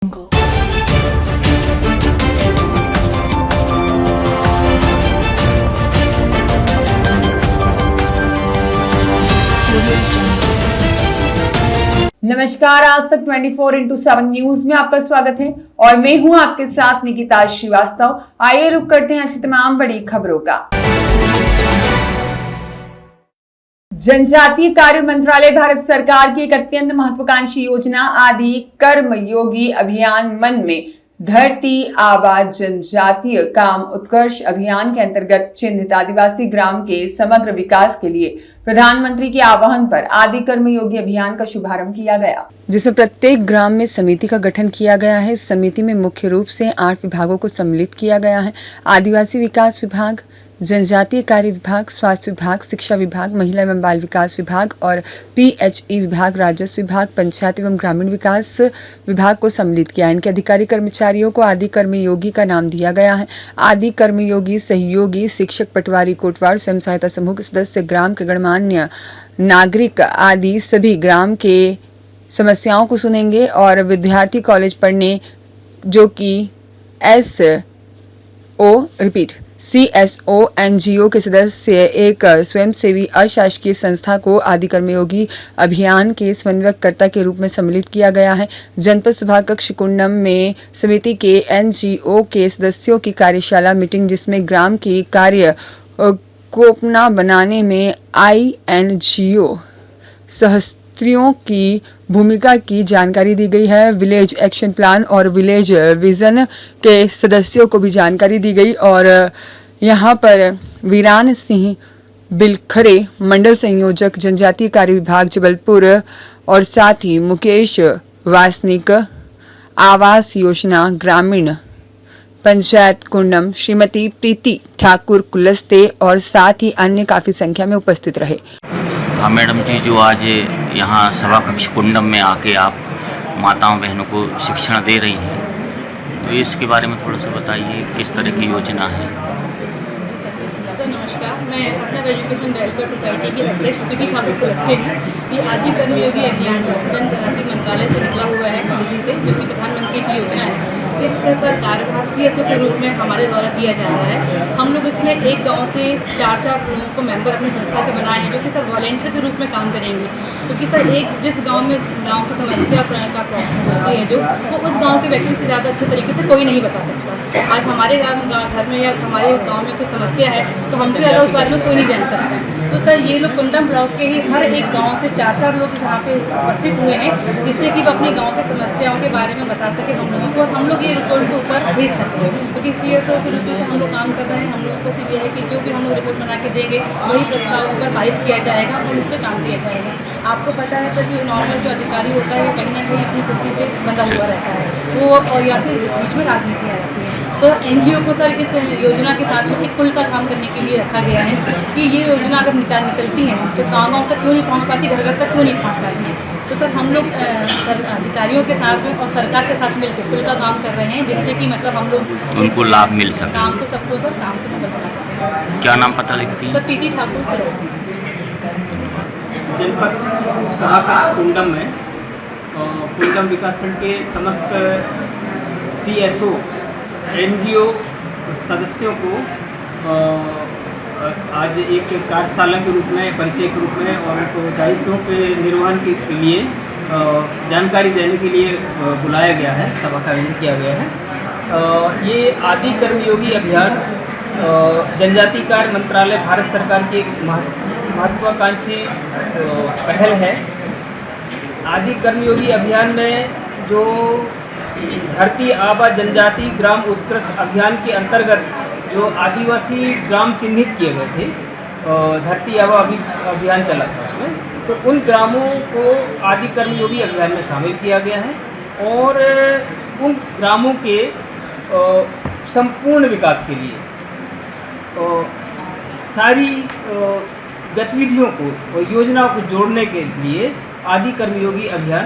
नमस्कार, आज तक 24x7 न्यूज में आपका स्वागत है और मैं हूं आपके साथ निकिता श्रीवास्तव। आइए रुक करते हैं आज की तमाम बड़ी खबरों का। जनजातीय कार्य मंत्रालय भारत सरकार की एक अत्यंत महत्वाकांक्षी योजना आदि कर्म योगी अभियान मन में धरती आबा जनजातीय काम उत्कर्ष अभियान के अंतर्गत चिन्हित आदिवासी ग्राम के समग्र विकास के लिए प्रधानमंत्री के आह्वान पर आदि कर्मयोगी अभियान का शुभारंभ किया गया, जिसमें प्रत्येक ग्राम में समिति का गठन किया गया है। इस समिति में मुख्य रूप से 8 विभागों को सम्मिलित किया गया है। आदिवासी विकास विभाग, जनजातीय कार्य विभाग, स्वास्थ्य विभाग, शिक्षा विभाग, महिला एवं बाल विकास विभाग और PHE विभाग, राजस्व विभाग, पंचायत एवं ग्रामीण विकास विभाग को सम्मिलित किया है। इनके अधिकारी कर्मचारियों को आदि कर्मयोगी का नाम दिया गया है। आदि कर्मयोगी सहयोगी, शिक्षक, पटवारी, कोटवार, स्वयं सहायता समूह के सदस्य, ग्राम के गणमान्य नागरिक आदि सभी ग्राम के समस्याओं को सुनेंगे और विद्यार्थी कॉलेज पढ़ने जो कि CSO NGO के सदस्य एक स्वयंसेवी अशासकीय संस्था को आदि कर्मयोगी अभियान के समन्वयकर्ता के रूप में सम्मिलित किया गया है। जनपद सभा कक्ष कुंडम में समिति के NGO के सदस्यों की कार्यशाला मीटिंग, जिसमें ग्राम की कार्य कोपना बनाने में INGO सहस्त्रियों की भूमिका की जानकारी दी गई है। विलेज एक्शन प्लान और विलेज विजन के सदस्यों को भी जानकारी दी गई और यहाँ पर वीरान सिंह बिलखरे, मंडल संयोजक, जनजातीय कार्य विभाग जबलपुर और साथ ही मुकेश वासनिक, आवास योजना ग्रामीण पंचायत कुंडम, श्रीमती प्रीति ठाकुर कुलस्ते और साथ ही अन्य काफ़ी संख्या में उपस्थित रहे। हाँ मैडम जी, जो आज यहाँ सभा कक्ष कुंडम में आके आप माताओं बहनों को शिक्षण दे रही हैं, तो इसके बारे में थोड़ा सा बताइए, किस तरह की योजना है। सर नमस्कार, मैं अर्नब एजुकेशन वेलफेयर सोसाइटी की अध्यक्ष प्रीति ठाकुर कुलस्ते हूँ। ये आदि कर्मयोगी अभियान जनजाति मंत्रालय से निकला हुआ है दिल्ली से, जो कि प्रधानमंत्री की योजना है। इसका सर कार्यभार CSO के रूप में हमारे द्वारा किया जा रहा है। हम लोग इसमें एक गांव से 4 लोगों को मेंबर अपनी संस्था के बनाए हैं, जो कि सर वॉलेंटियर के रूप में काम करेंगे। क्योंकि सर एक जिस गांव में गांव की समस्या का प्रॉब्लम होती है जो, वो उस गांव के व्यक्ति से ज़्यादा अच्छे तरीके से कोई नहीं बता सकता। आज हमारे घर में या हमारे गाँव में कोई समस्या है तो हमसे ज़्यादा उस बारे में कोई नहीं जान सकता। तो सर ये लोग कुंडम ब्लॉक के ही हर एक गाँव से 4 लोग यहाँ पे उपस्थित हुए हैं, जिससे कि वो अपने गाँव की समस्याओं के बारे में बता सके हम लोगों को, और हम लोग ये रिपोर्ट को ऊपर भेज सकते हैं। क्योंकि CSO के रूप में से हम लोग काम कर रहे हैं। हम लोगों को सिर्फ ये है कि जो भी हम लोग रिपोर्ट बना के देंगे वही प्रस्ताव ऊपर पारित किया जाएगा और उस पर काम किया जाएगा। आपको पता है सर कि नॉर्मल जो अधिकारी होता है वो कहीं ना कहीं अपनी कुर्सी से बंधा हुआ रहता है, वो और या फिर बीच में राजनीति आ जाती है। तो NGO को सर इस योजना के साथ में एक पुल का काम करने के लिए रखा गया है कि ये योजना अगर निकलती है तो गाँव तक क्यों नहीं पहुँच पाती, घर घर तक क्यों नहीं पहुँच पाती है। तो सर हम लोग सर अधिकारियों के साथ में और सरकार के साथ मिलकर पुल का काम कर रहे हैं, जिससे कि मतलब हम लोग उनको लाभ मिल सके, काम को सबको सर काम को सफल बना सकें। क्या नाम पता लिखती है? सर प्रीति ठाकुर कुलस्ते। जनपद सभा कक्ष कुंडम में कुंडम विकासखंड के समस्त CSO NGO सदस्यों को आज एक कार्यशाला के रूप में, परिचय के रूप में और उनको दायित्वों के निर्वहन के लिए जानकारी देने के लिए बुलाया गया है, सभा का आयोजन किया गया है। ये आदि कर्मयोगी अभियान जनजातीय कार्य मंत्रालय भारत सरकार की एक महत्वाकांक्षी पहल है। आदि कर्मयोगी अभियान में जो धरती आबा जनजाति ग्राम उत्कर्ष अभियान के अंतर्गत जो आदिवासी ग्राम चिन्हित किए गए थे, धरती आबा अभियान चला था उसमें, तो उन ग्रामों को आदि कर्मयोगी अभियान में शामिल किया गया है और उन ग्रामों के संपूर्ण विकास के लिए सारी गतिविधियों को और योजनाओं को जोड़ने के लिए आदि कर्मयोगी अभियान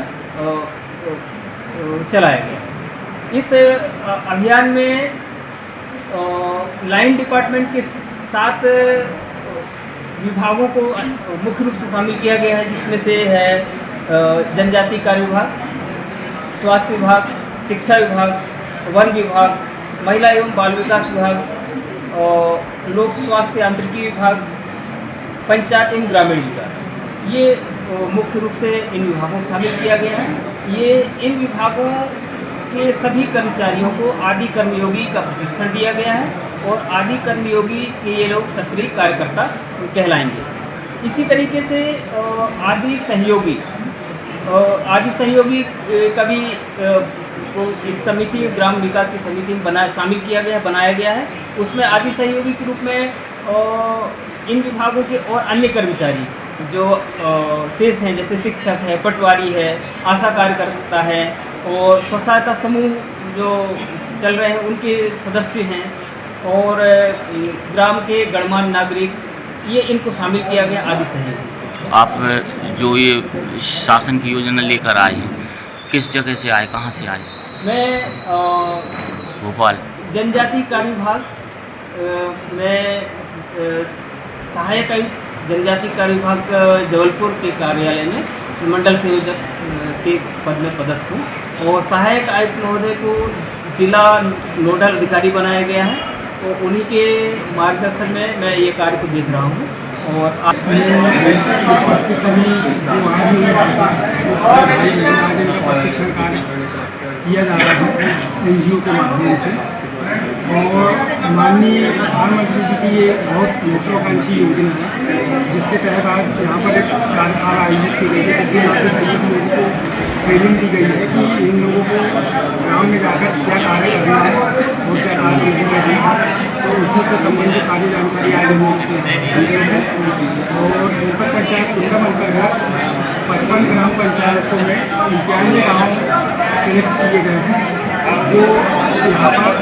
चलाया गया। इस अभियान में लाइन डिपार्टमेंट के 7 विभागों को मुख्य रूप से शामिल किया गया है, जिसमें से है जनजातीय कार्य विभाग, स्वास्थ्य विभाग, शिक्षा विभाग, वन विभाग, महिला एवं बाल विकास विभाग, लोक स्वास्थ्य यांत्रिकी विभाग, पंचायत एवं ग्रामीण विकास, ये मुख्य रूप से इन विभागों को शामिल किया गया है। ये इन विभागों के सभी कर्मचारियों को आदि कर्मयोगी का प्रशिक्षण दिया गया है और आदि कर्मयोगी के ये लोग सक्रिय कार्यकर्ता कहलाएंगे। इसी तरीके से आदि सहयोगी कभी को इस समिति, ग्राम विकास की समिति में शामिल किया गया, बनाया गया है। उसमें आदि सहयोगी के रूप में इन विभागों के और अन्य कर्मचारी जो शेष हैं, जैसे शिक्षक है, पटवारी है, आशा कार्यकर्ता है और स्व सहायता समूह जो चल रहे हैं उनके सदस्य हैं और ग्राम के गणमान्य नागरिक, ये इनको शामिल किया गया आदि सहयोगी। आप जो ये शासन की योजना लेकर आए हैं, किस जगह से आए, कहाँ से आए? मैं भोपाल जनजाति कार्य विभाग में सहायक आयुक्त जनजाति कार्य विभाग जबलपुर के कार्यालय में मंडल संयोजक के पद में पदस्थ हूँ और सहायक आयुक्त महोदय को जिला नोडल अधिकारी बनाया गया है। तो उन्हीं के मार्गदर्शन में मैं ये कार्य को देख रहा हूँ। और प्रशिक्षण कार्य किया जा रहा है NGO के माध्यम से और माननीय प्रधानमंत्री जी की ये बहुत महत्वाकांक्षी योजना है, जिसके तहत आज यहाँ पर एक कार्यशाला आयोजित की गई है, जिसमें यहाँ पे सभी लोगों को ट्रेनिंग दी गई है कि इन लोगों को गाँव में जाकर क्या कार्य करना है और क्या कार्य नहीं करना है। तो उसी से संबंधित सारी जानकारी आज हम दी गई है और जनपद पंचायत कुंडम अंतर्गत 55 ग्राम पंचायतों में 91 गाँव सिलेक्ट किए गए हैं जो यहाँ पर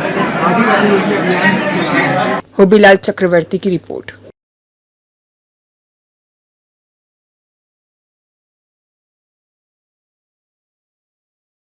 आदि कर्मयोगी अभियान चलाए। होबीलाल चक्रवर्ती की रिपोर्ट।